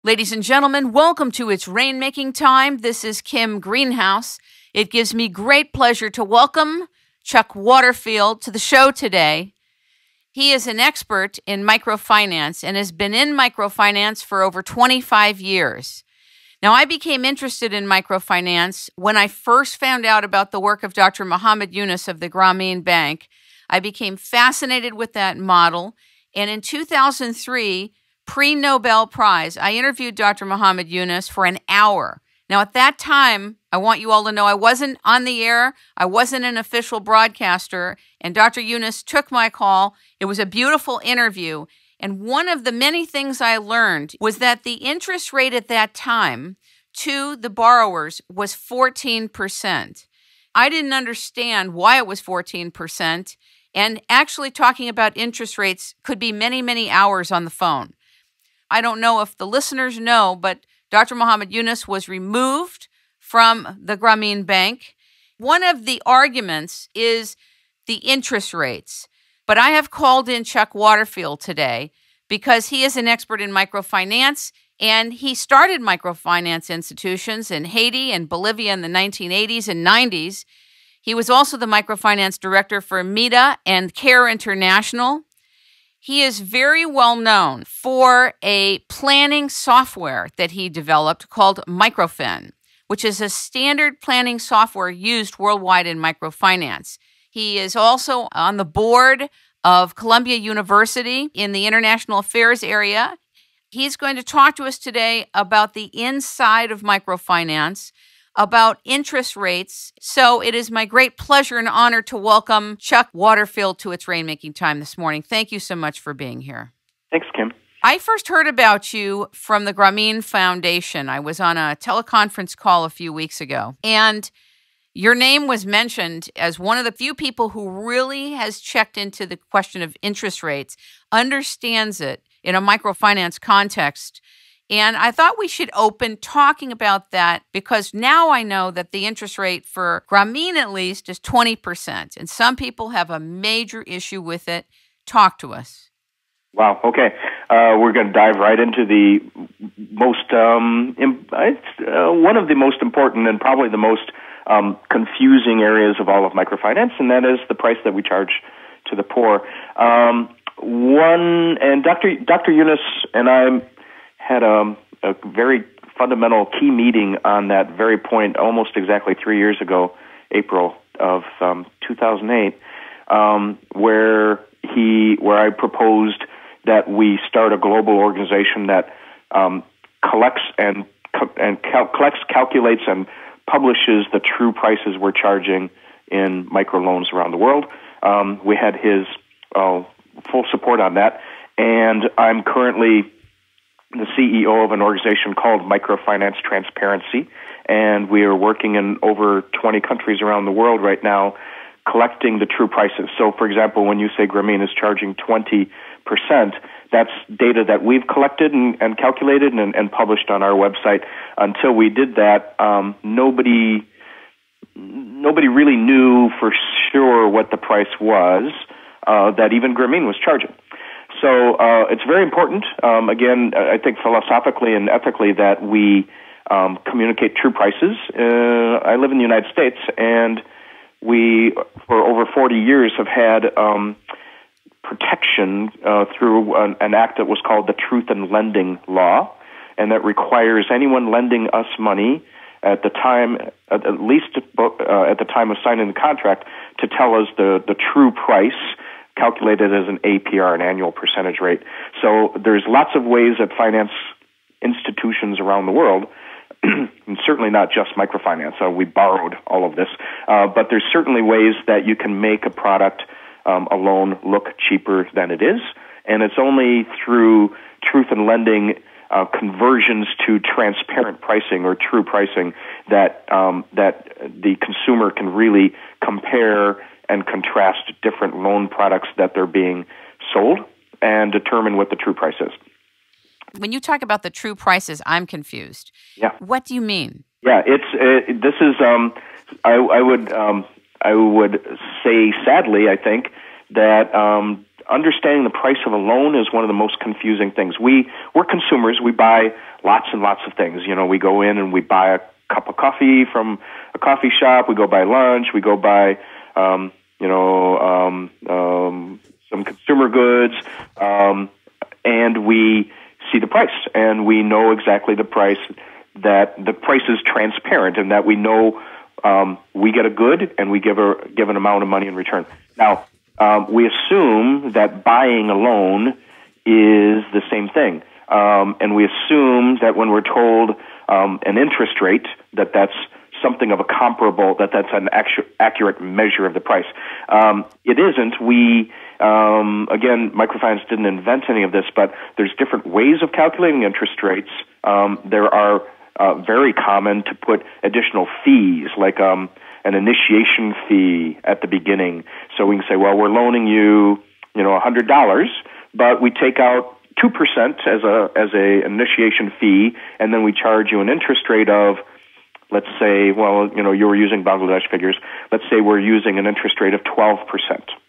Ladies and gentlemen, welcome to It's Rainmaking Time. This is Kim Greenhouse. It gives me great pleasure to welcome Chuck Waterfield to the show today. He is an expert in microfinance and has been in microfinance for over 25 years. Now, I became interested in microfinance when I first found out about the work of Dr. Mohammed Yunus of the Grameen Bank. I became fascinated with that model, and in 2003, pre-Nobel Prize, I interviewed Dr. Mohammed Yunus for an hour. Now, at that time, I want you all to know I wasn't on the air, I wasn't an official broadcaster, and Dr. Yunus took my call. It was a beautiful interview, and one of the many things I learned was that the interest rate at that time to the borrowers was 14%. I didn't understand why it was 14%, and actually talking about interest rates could be many, many hours on the phone. I don't know if the listeners know, but Dr. Mohammed Yunus was removed from the Grameen Bank. One of the arguments is the interest rates. But I have called in Chuck Waterfield today because he is an expert in microfinance, and he started microfinance institutions in Haiti and Bolivia in the 1980s and 90s. He was also the microfinance director for MEDA and CARE International. He is very well known for a planning software that he developed called Microfin, which is a standard planning software used worldwide in microfinance. He is also on the board of Columbia University in the international affairs area. He's going to talk to us today about the inside of microfinance, about interest rates. So it is my great pleasure and honor to welcome Chuck Waterfield to It's Rainmaking Time this morning. Thank you so much for being here. Thanks, Kim. I first heard about you from the Grameen Foundation. I was on a teleconference call a few weeks ago, and your name was mentioned as one of the few people who really has checked into the question of interest rates, understands it in a microfinance context. And I thought we should open talking about that because now I know that the interest rate for Grameen, at least, is 20%. And some people have a major issue with it. Talk to us. Wow. Okay. We're going to dive right into the most, one of the most important and probably the most confusing areas of all of microfinance, and that is the price that we charge to the poor. Dr. Yunus and I had a very fundamental key meeting on that very point almost exactly 3 years ago, April of 2008, where I proposed that we start a global organization that collects, calculates, and publishes the true prices we're charging in microloans around the world. We had his full support on that, and I'm currently the CEO of an organization called Microfinance Transparency, and we are working in over 20 countries around the world right now collecting the true prices. So, for example, when you say Grameen is charging 20%, that's data that we've collected and calculated and published on our website. Until we did that, nobody really knew for sure what the price was that even Grameen was charging. So it's very important, again, I think philosophically and ethically, that we communicate true prices. I live in the United States, and we, for over 40 years, have had protection through an act that was called the Truth in Lending Law, and that requires anyone lending us money at the time, at least at the time of signing the contract, to tell us the true price, calculated as an APR, an annual percentage rate. So there's lots of ways that finance institutions around the world, and certainly not just microfinance, we borrowed all of this, but there's certainly ways that you can make a product, a loan, look cheaper than it is, and it's only through truth in lending conversions to transparent pricing or true pricing that the consumer can really compare and contrast different loan products that they're being sold and determine what the true price is. When you talk about the true prices, I'm confused. Yeah. What do you mean? Yeah, this is I would say sadly, I think that understanding the price of a loan is one of the most confusing things. We're consumers. We buy lots and lots of things. We go in and we buy a cup of coffee from a coffee shop. We go buy lunch. We go buy, some consumer goods, and we see the price, and we know exactly the price, that the price is transparent, and that we know we get a good and we give an amount of money in return. Now, we assume that buying a loan is the same thing, and we assume that when we're told an interest rate, that's something of a comparable, that's an accurate measure of the price. It isn't. Again, Microfinance didn't invent any of this, but there's different ways of calculating interest rates. There are very common to put additional fees, like an initiation fee at the beginning. So we can say, well, we're loaning you, $100, but we take out 2% as a initiation fee, and then we charge you an interest rate of, let's say, well, you were using Bangladesh figures. Let's say we're using an interest rate of 12%.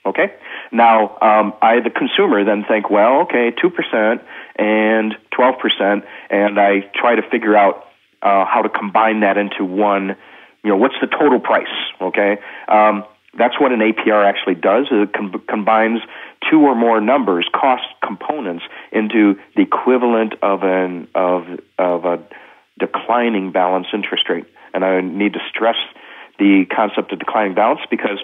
Okay. Now, I, the consumer, then think, well, okay, 2% and 12%, and I try to figure out how to combine that into one. What's the total price? Okay. That's what an APR actually does. It combines two or more numbers, cost components, into the equivalent of a declining balance interest rate. And I need to stress the concept of declining balance, because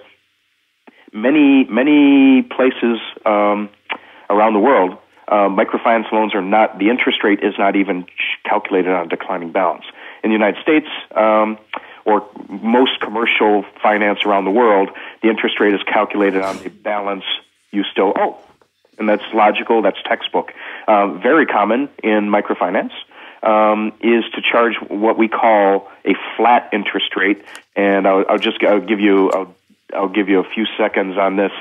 many places around the world, microfinance loans are not, the interest rate is not even calculated on a declining balance. In the United States, or most commercial finance around the world, the interest rate is calculated on the balance you still owe. And that's logical, that's textbook. Very common in microfinance is to charge what we call a flat interest rate. And I'll give you a few seconds on this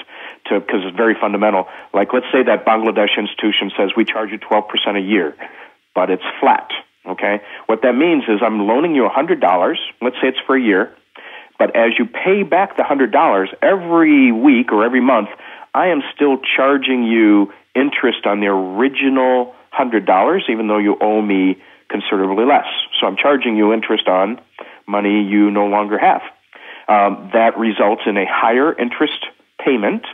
because it's very fundamental. Like, let's say that Bangladesh institution says we charge you 12% a year, but it's flat. Okay, what that means is I'm loaning you $100. Let's say it's for a year, but as you pay back the $100 every week or every month, I am still charging you interest on the original $100, even though you owe me considerably less. So I'm charging you interest on money you no longer have. That results in a higher interest payment,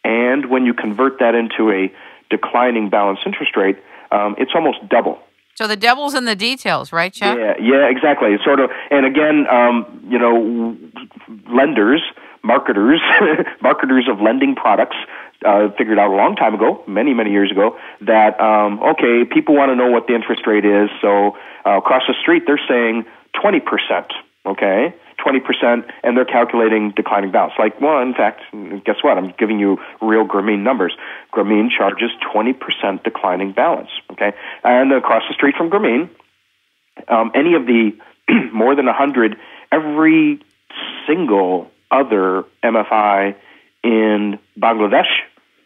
and when you convert that into a declining balance interest rate, it's almost double. So the devil's in the details, right, Chuck? Yeah, exactly. It's sort of, and again, lenders, marketers of lending products figured out a long time ago, many years ago, that okay, people want to know what the interest rate is. So across the street, they're saying 20%. Okay, 20%, and they're calculating declining balance. Like, well, in fact, guess what? I'm giving you real Grameen numbers. Grameen charges 20% declining balance, okay? And across the street from Grameen, any of the more than 100, every single other MFI in Bangladesh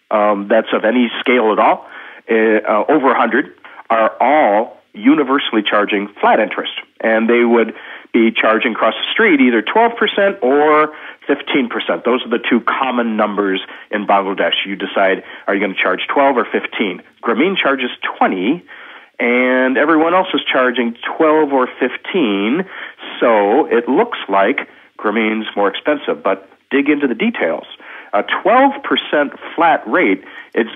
that's of any scale at all, over 100, are all universally charging flat interest. And they would be charging across the street either 12% or 15%. Those are the two common numbers in Bangladesh. You decide, are you going to charge 12 or 15? Grameen charges 20, and everyone else is charging 12 or 15, so it looks like Grameen's more expensive. But dig into the details. A 12% flat rate,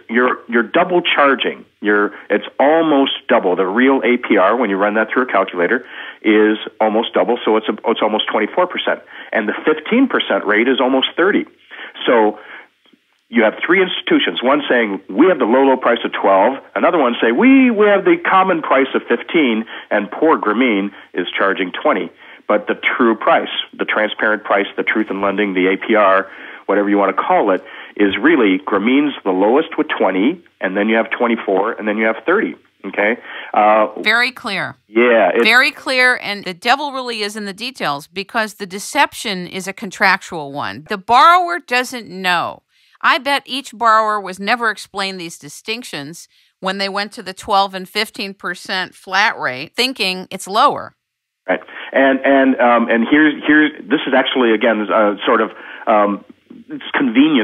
you're double charging. It's almost double. The real APR, when you run that through a calculator, is almost double, so it's almost 24%. And the 15% rate is almost 30. So you have three institutions, one saying, we have the low price of 12, another one say, we have the common price of 15, and poor Grameen is charging 20. But the true price, the transparent price, the truth in lending, the APR, whatever you want to call it, is really Grameen's the lowest with 20, and then you have 24, and then you have 30. Okay? Very clear. Yeah. Very clear, and the devil really is in the details, because the deception is a contractual one. The borrower doesn't know. I bet each borrower was never explained these distinctions when they went to the 12 and 15% flat rate, thinking it's lower. Right. And here's this is actually, again, sort of it's convenient